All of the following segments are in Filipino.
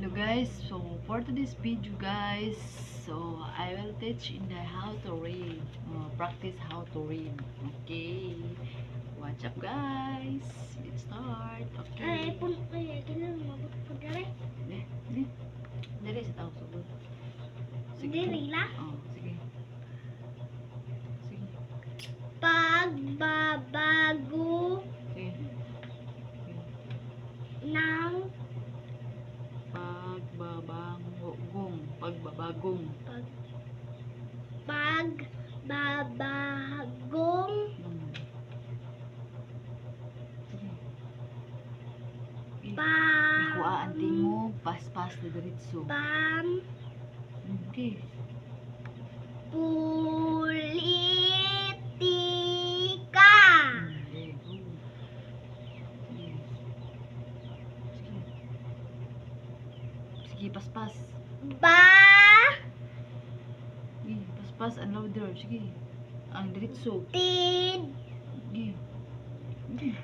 Hello guys, so for today's video guys, so I will teach in the how to read, practice how to read. Okay, watch up guys, let's start. Okay, dali sa tao subod. Dili lang? Oh, sige. Sige. Pagbabago Sige. ng pagbabagong pagbabagong nakuhaan mo pas-pas na diretso. Okay. Politika. Sige, pas-pas. Sige, pas-pas and louder. Sige. Ang diretso. Tid Sige. Sige.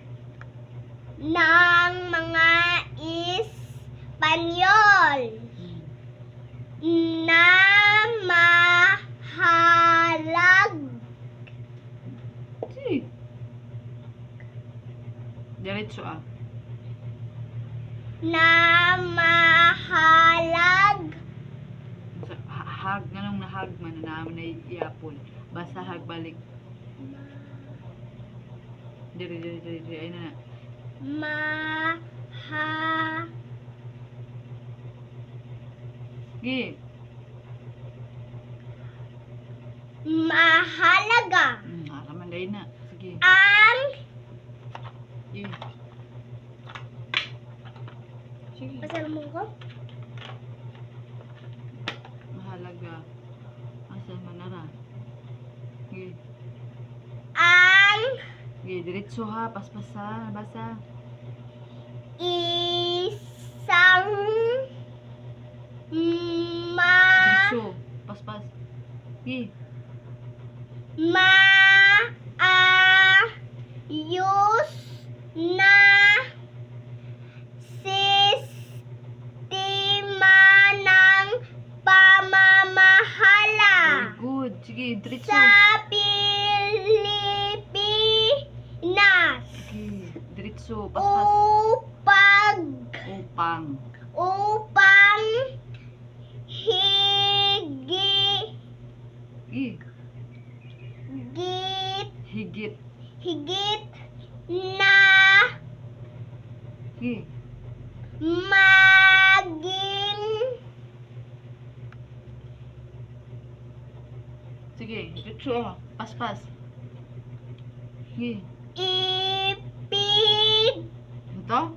ng mga Espanyol na mahalag Sige. Diretso na mahalag hag nga nung nahag man na namin na iapon. Basta hag balik. Dire. Ay na. Sige. Mahalaga Araman dahil na. Sige. ang Sige. Sige. pasal mo ko Mahalaga. Asa manara. Sige. ang Sige, diretso ha. Paspas ha. Basa. isang Diretso. Paspas. Sige. maayos na sistema ng pamamahala Very good. Sige, diretso. sa Pilipinas Sige, diretso. Paspas. upang higit Sige. Higit. na Sige. maging Sige, diretso. Paspas. Sige. ipik Ito?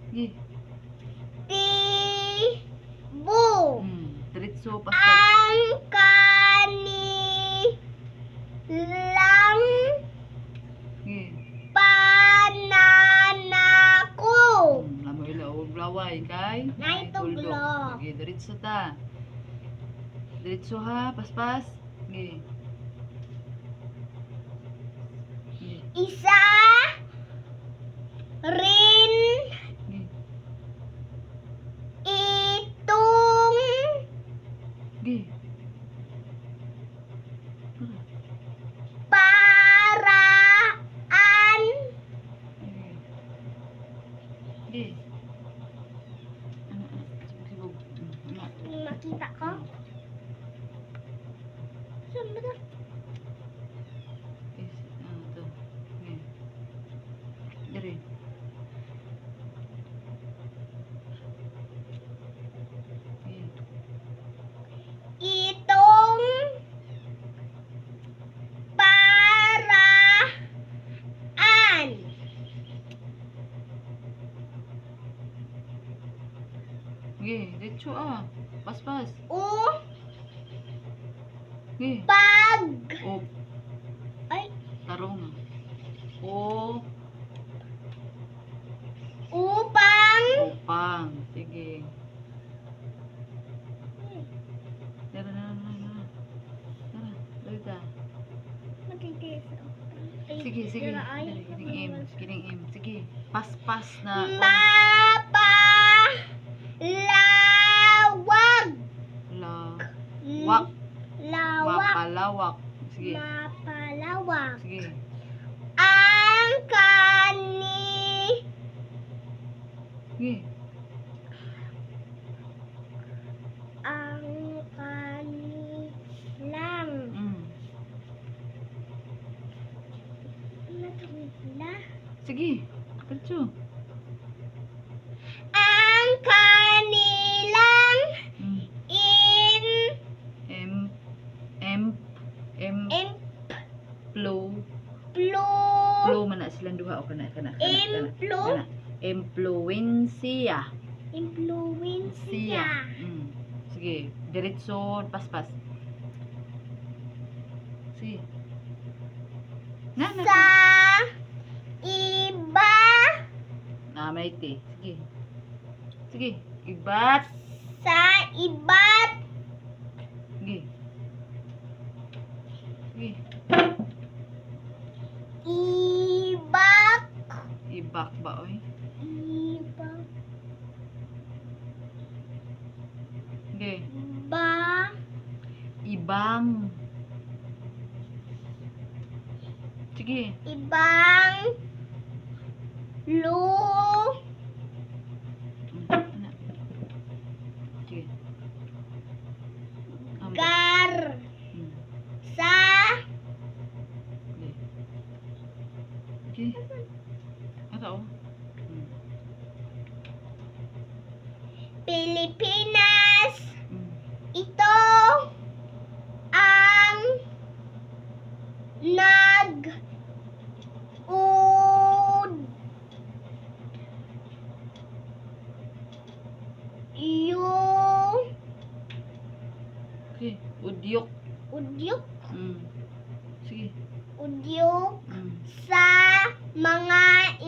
Sige. tibo Diretso. Paspas. ang kanilang Sige. pananakop. Lamoy laway kay. Nay, tuglok. Sige, diretso ta. Diretso ha. Paspas. Sige. Sige. Isa rin Sige. itong Sige. paraan Sige. Sibog. makita ko. Saan ba ito? Ito. Sige. Dire. Sige. Itong paraan Sige, diretso Paspas. Sige. upag O, ay tarong. O, upang upang. Sige. Tara. Dali ta. magiging Sige. Sige, sige. Dira, ay. Dali, kining M. Kining M. Sige. Pas-pas na. Mapalawag. Wak. Lawak. Mapalawak. Sige. Mapalawak. Sige. Ang Sige. ang kanilang natungla. Sige. Diretso. Ang kanilang Flow. implu Flow man na silang duha o kana. Impluensya. impluensya Sige, diretso, paspas. Sige. Na. sa iba May te. Sige. Sige, ibat. sa iba't Sige. Sige. ibak Ibak ba oy? ibak Sige. ba Ibang. Sige. ibang lu Ano? Sige. gar sa Sige. Ano? Pilipinas. Ito ang Sige. Udyok. udyok Sige. sa mga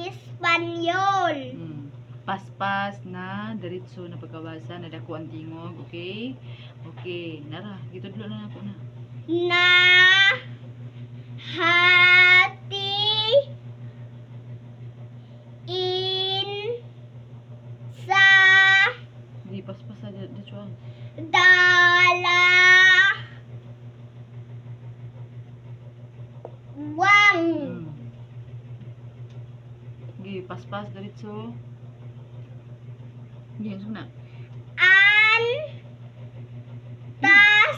Espanyol. Paspas na diretso na pagkawasa na dako ang tingog, okay? Okay, nara, gitudlo na ako na. Na hati in sa Di paspas sa diretso. dala wang Gi paspas diretso. Gi suna. an tas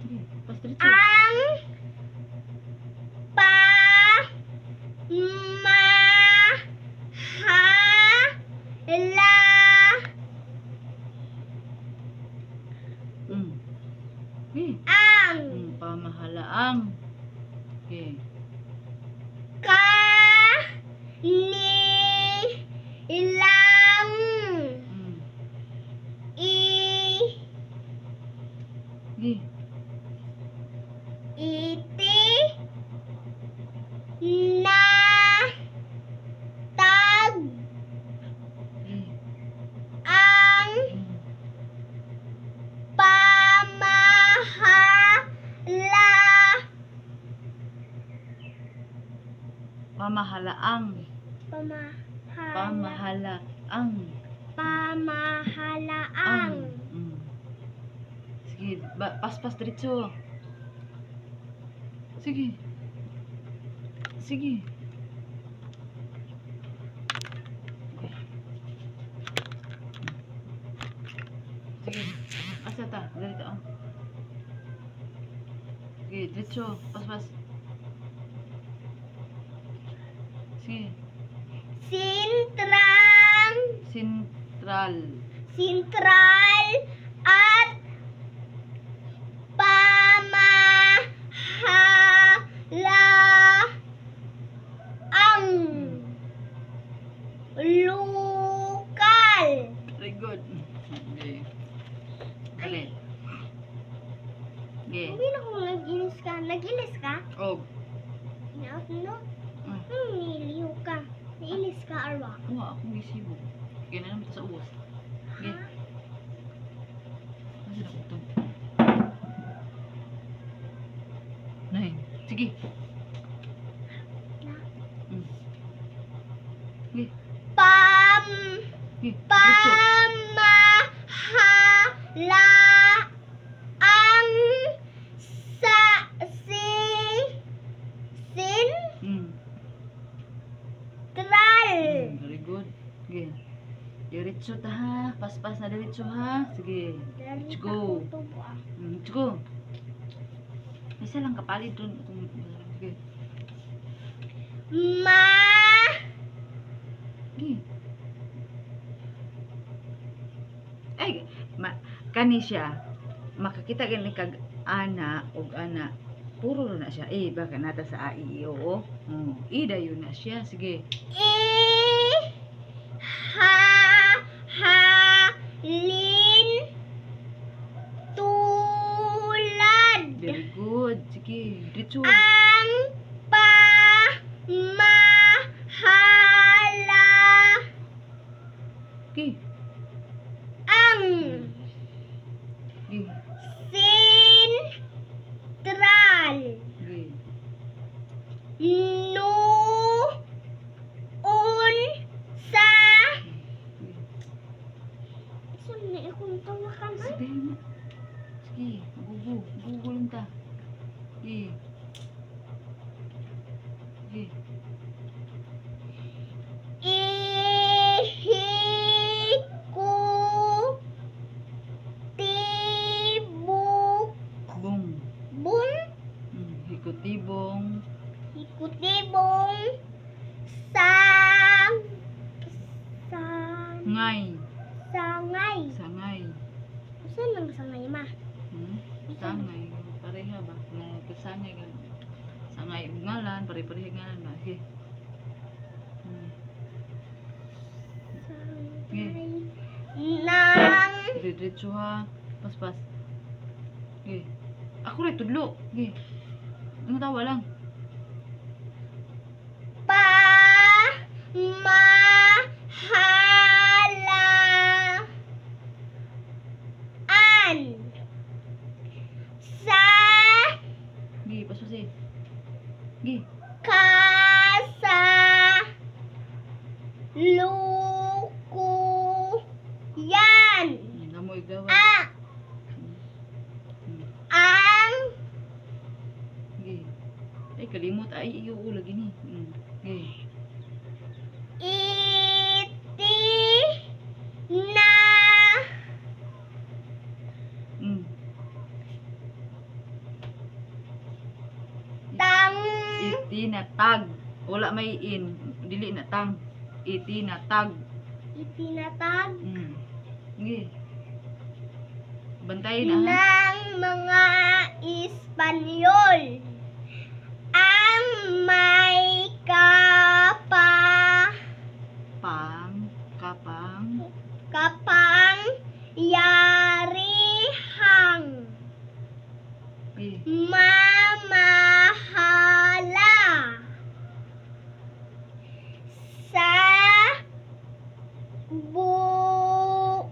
Gi pas diretso. ang Gi. ang Pamahalaang. Okay. kanilang Gi. iti na tag Gi. ang Pamahalaang. pamahalaang Sige, paspas diretso. Sige. Sige. Sige. Asa ta? Dito. Sige, diretso. Paspas. Sige. Sentral. at pamahalaang lokal. Very good. Okay. Dali. Okay. Hindi na kung nag-ilis ka. Nag-ilis ka? Og. No? Niliw ka. Nailis ka, arwa. Wala akong gisibo. Kaya na naman ito sa uwas. Okay. Ano na ito? 9. Sige. Sige. Sige. Diretso. Pamahalaan sa Central. Very good. Sige. Diretso ta ha. Paspas na diretso ha. Sige. Let's go. Let's go. Isa lang kapalit dun. Sige. Sige. Ay, kani siya. Makakita gani kag ana og ana. Puro na siya. Baka nata sa A, I, O. Dayon na siya. Sige. Halin tulad. Very good. Sige. Diretso. Ang pamahala. Sige. Ang Sige. Central. Sige. Noon sa saan na akong tawakan ay? Sige na. Sige. Gugu. Gugu lang ta. Sige. Sige. Hikutibong. Hikutibong Ngay. sangay. Sangay. Saan ang sangay ma? Sangay. Pareha ba? Kasangay ka. Sangay ug ngalan. Pare-pareha ngalan ba? Sige. Sangay nang Diretso ha. Pas-pas. Sige. Ako rin, tudlo. Sige. Ano tawa lang? Pamahalaan sa Sige, pas-pas eh. Sige. Kasalukuyan. Namoy gawa. Ang Sige. Ay, kalimot. Ay, iyo lagi ni. Sige. iti na tang Itinatag. Wala may in. Dili na tang. Itinatag. itinatag Sige. Bantayin na ha. ng mga Espanyol ang may kapangyarihang Sige. mamahala sa buong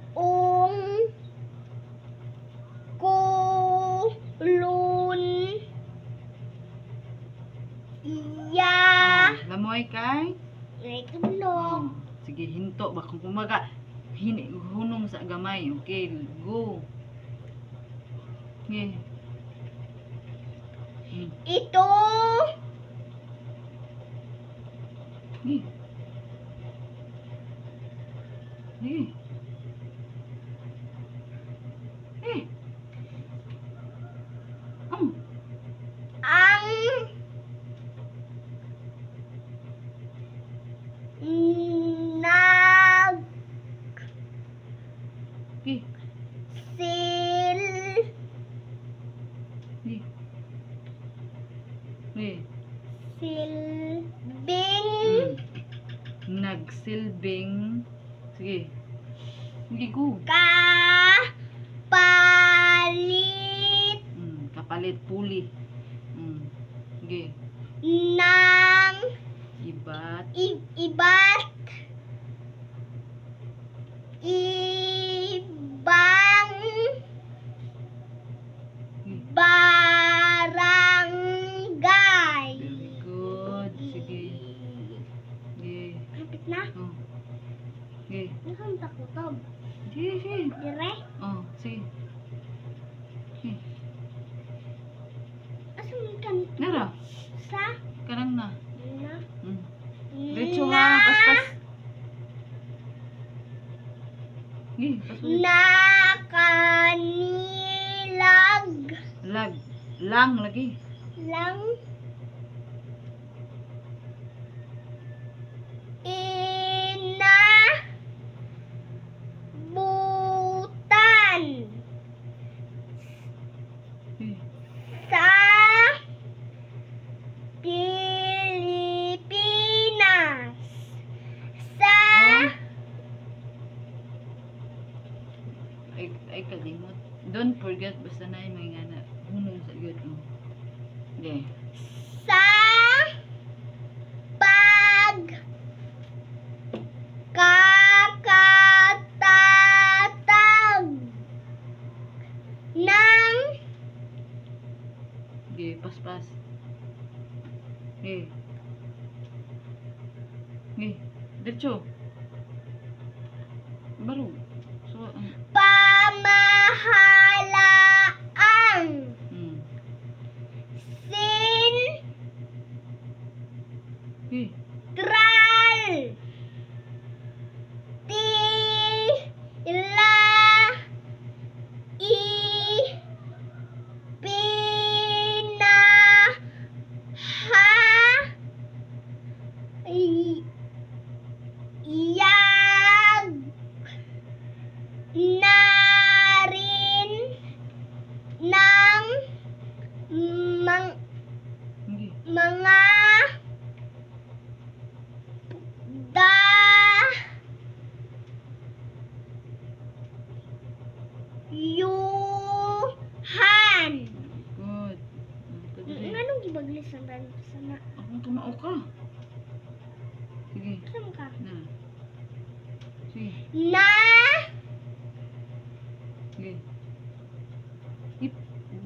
Lamoy kay? Tulog. Sige, hinto ba kung kumaga hunong sa gamay. Okay, go. Sige. Ito Sige. Sige. ang nag Sige. sil Sige. Sige. silbing Nagsilbing. Sige. Sige, go. kapalit Kapalit puli. Sige. ng Iba't ibang Sige. barangay Saan ta kutob? Sige. Dire? Oh, sige. Sige. Asan kan? Nara, Sa? kanang na. Na? Diretso ha, paspas. Sige, paspas. Nakanilag Lang lagi. lang inabutan Sige. sa Pilipinas sa Oh. Ay kalimot. Don't forget basta na yung mga na hunong sa good. Okay. sa pagkakatatag ng Okay, paspas. Okay. Okay, diretso. Baro. So, pamahalaan Okay. Tral Tila Ipinaha Yag Narin ng Okay. mga dayuhan. Good. Anong gibaglisan ba nito sana? Akong tumao ka. Sige. Saan ka? Na. Sige. Na Sige.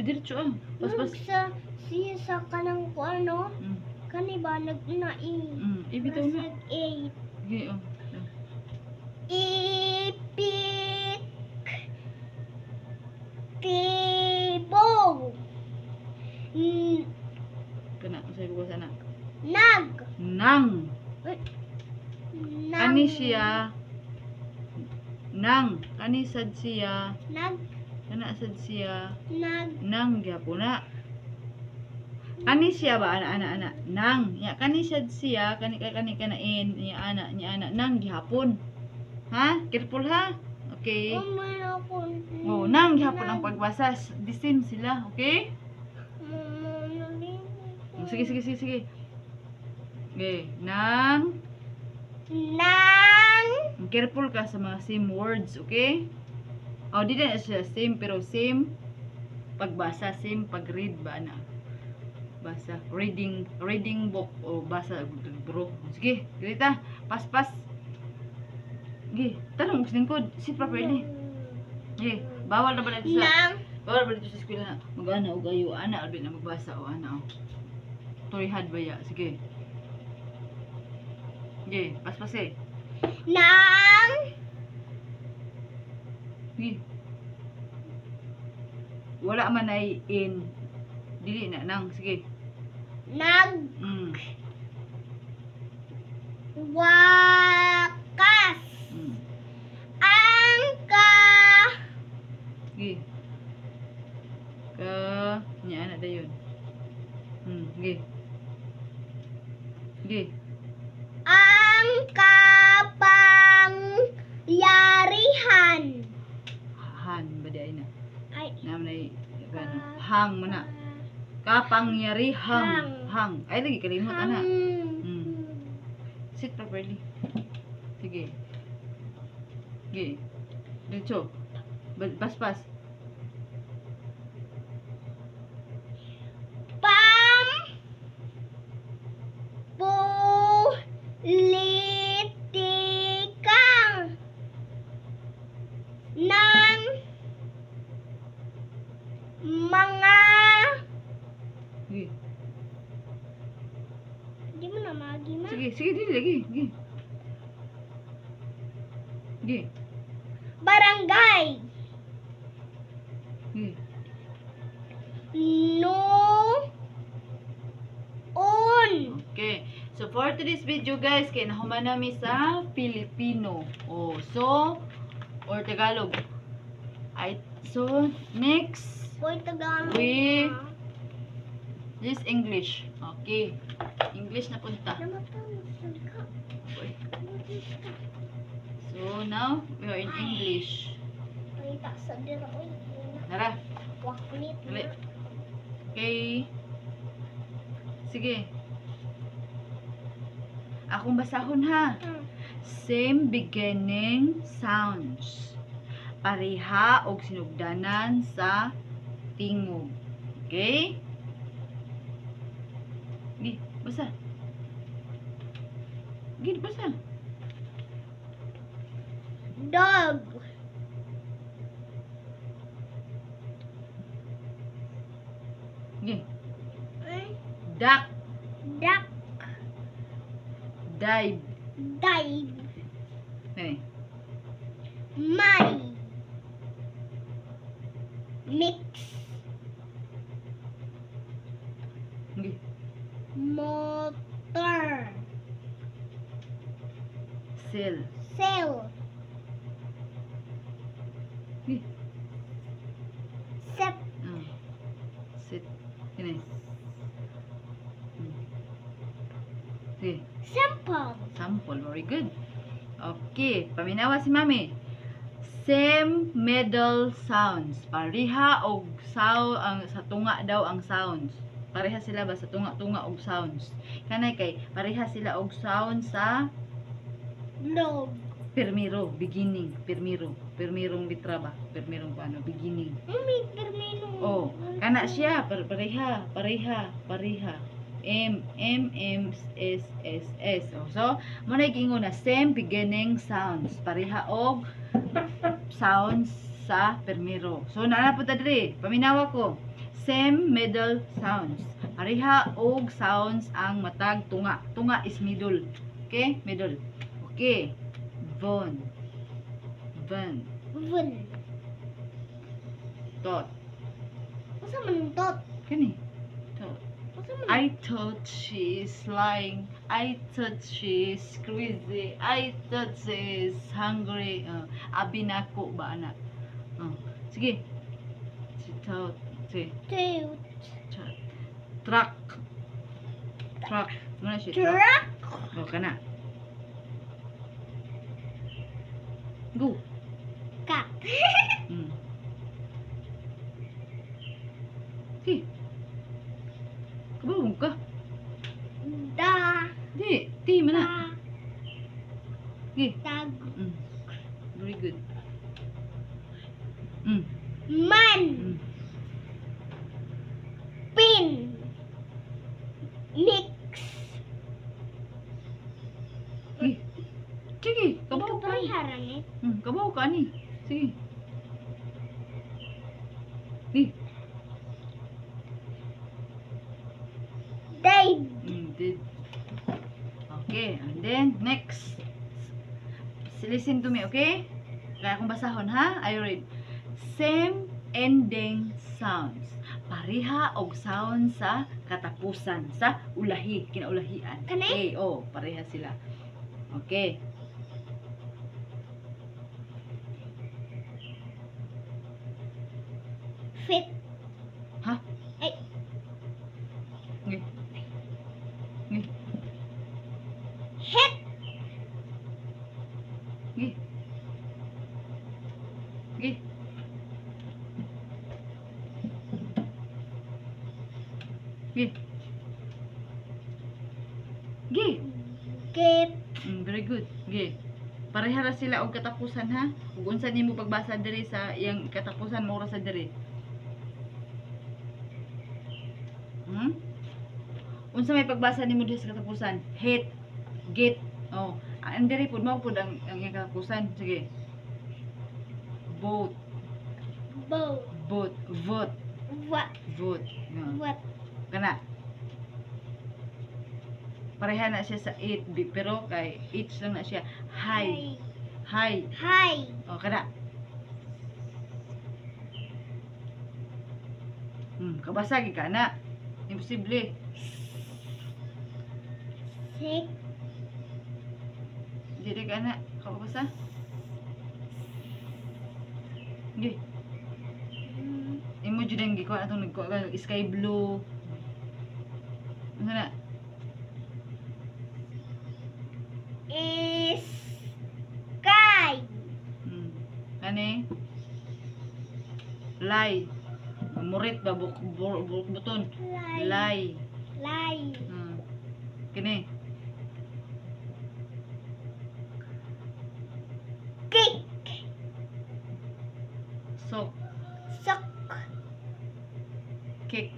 Diretso ah. Paspas. sa siya sa kanang ko ano? Mm. Kani ba nag-nai? Ibitaw na. Press 8. Sige, oh. Ipik tibong Kana, sa ibu ko sana. nag Nang. nang Kani siya. Nang. Kani sad siya. nag Kana sad siya. nag Nang gyapuna. Kani siya ba ana. Nang. Ya kani sad siya, kani kanain, ya ana nang gihapon. Ha? Careful ha? Okay. Umay ako. Oh, nang gihapon ang pagbasa. The same sila, okay? Oh, sige. Okay, nang nang careful ka sa mga same words, okay? Oh, di na siya same pero same pagbasa, same pag-read ba na? Basa, reading book o basa bro. Sige, grita, pas. Sige, tanong sa lingkod, sit properly. Sige, bawal na ba dito sa nang bawal ba dito sa eskwela na mag-ana o gayo, ana albi na magbasa o ana o. Turihad ba ya? Sige. Sige, pas eh. nang Sige. Wala man ay in. Dili na nang. Sige. nag Mm. wakas Mm. ang Sige. Nya anak dayon. Sige. Sige. ang kapangyarihan Han ba di na? ay Naman ay hang mana. Kapangyarihang. Hang. Ay lagi kalimot ana. Sit properly. Sige. Sige. Diretso. Pas. Politika ng mga Sige. di mo na magi ma Sige, dili lagi. Sige. Gi. Barangay. Gi. Noon. Okay. So for today's video guys, kay nahuman nami sa Filipino. Oh, so or Tagalog. So next Uy, Tagalog. We- this English. Okay. English na punta. Okay. So now we are in English. Palita sa dira. Uy, Tara. waklit. Dali. Okay. Sige. Akong basahon ha. Same beginning sounds. Pareha og sinugdanan sa tingog. Okay? Gi, basa. Gi, basa. Dog. Gi. Duck. Duck. Dive. Dive. Okay. Muddy. Mix. Gi. Motor. Sail. Sail. Gi. Sep. Sit. Kini. Sige. Simple. Sample. Very good. Okay. Paminawa si Mami. Same middle sounds. Pareha og ang sa tunga daw ang sounds. Pareha sila ba sa tunga-tunga og sounds? Kanay kay pareha sila og sounds sa Dog. permiro, beginning, permirong litra ba? Permirong paano, beginning. May termino. Oh, kana siya pareha. M S S. Oh, so mo na gingon na same beginning sounds. Pareha og sounds sa permiro. So naa po ta diri, paminawa ko. Same middle sounds. Pareha og sounds ang matag tunga. Tunga is middle. Okay? Middle. Okay. Von. Van. Vun. Tot. Masa menuntot? Kani. Tot. Masa I thought she is lying. I thought she is crazy. I thought she is hungry. Abi na ko ba anak? Sige. She thought. Sige. Toot. Truck. Truck. Muna siya. Truck. Oh, kana. Go. Cat. Sige. Kabawag ka. Da. Di mana. Sige. Tag. Very good. Man. Pin. Mix. Sige, Ikaw kabaw ka. pariharan eh. Kabaw ka ni. Sige. Di. Dave. Did. Okay, and then next. Listen to me, okay? Kaya akong basahon ha. I read. Same ending sounds. Pareha og sound sa katapusan sa ulahi, kinaulahian. Kani? Okay, oh, pareha sila. Okay. Fit. Ha? Ay. Ngi. Ngi. Hit. Ngi. Ngi. Ngi. Ngi. Get. Very good. Ngi. Pareha ra sila og katapusan ha. Ug unsa nimo pagbasa diri sa iyang katapusan mo ra sa diri? Unsa may pagbasa nimo diri sa katapusan? Hit, get. Oh, ang diri pud mao pud ang iyang katapusan. Sige. Vote, Boat. vote, vote, What? vote. What? Kana. Pareha na siya sa 8 pero kay each lang na siya. High, Hi. Hi. O, kada. Kabasa gi ka na. Imposible. Six. Dili ka na. Kabasa. Gi. Imo jud ang gikuha atong nagkuha ka sky blue. Ano na? Is sky. Kani? Lay. Murit ba buton? Lay. Lie. Kini. Kick. Sok. Sok. Kick.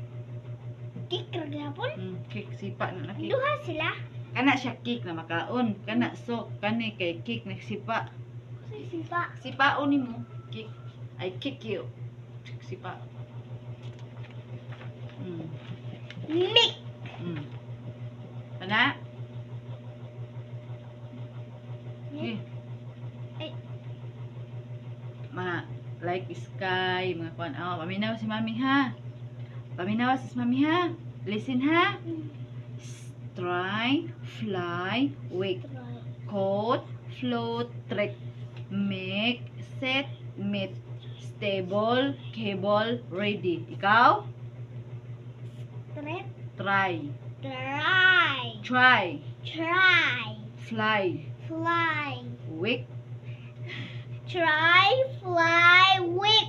Kick ragyapon. Kick sipa na kick. Duha sila. Kana siya kick na makaon. Kana sok. Kani kay kick na sipa. Sipa. Sipaon nimo. Kick. I kick you. Sipa. Mick. Kana? Mick. Ay. Mga like sky, mga kuan. Oh, paminaw si mami ha. Paminaw si mami ha. Listen ha. Try, fly, wake. Code, float, trick. Make, set, meet. Stable, cable, ready. Ikaw? Trip. Try. Try. Try. Try. Fly. Fly. Wake. Try. Fly. Wick.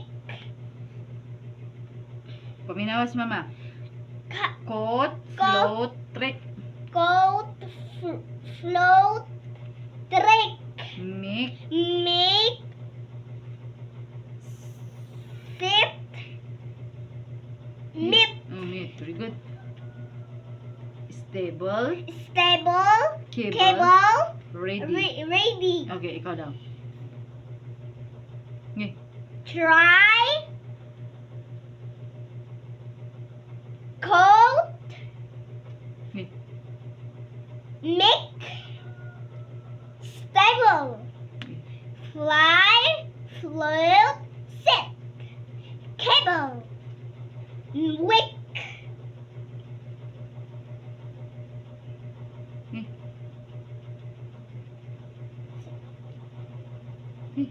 Paminaw si mama. Ka Code, float, trick. Coat. Float. Trick. Make. Make. Sit. Nip. Meet. Very good. Stable. Stable. Cable. Cable. Ready. Ready. Okay, ikaw daw. Okay. Try. Coat. Okay. Make. Stable. Fly. Float. Sit. Cable. Wick. Okay. Okay.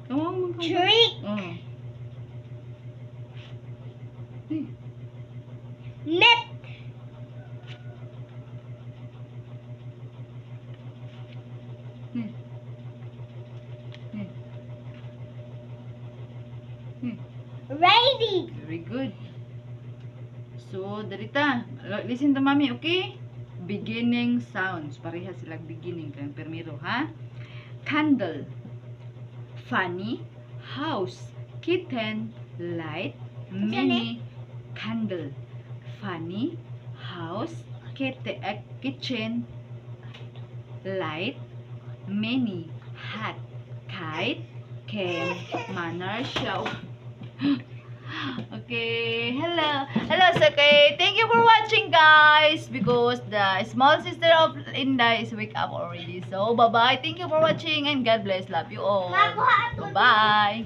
Come on, Trick. Oh. Okay. Net. Okay. Okay. Okay. Ready. Very good. So, darita. Listen to mami, okay? Beginning sounds. Pareha silang beginning. Kaya permiro, ha? Candle. Funny. House. Kitten. Light. Mini. Candle. Funny. House. Kitchen. Light. Mini. Hat. Kite. Can. Manner. Show. Okay, hello so okay, thank you for watching guys, because the small sister of Linda is wake up already. So bye bye, thank you for watching and God bless, love you all. Bye bye.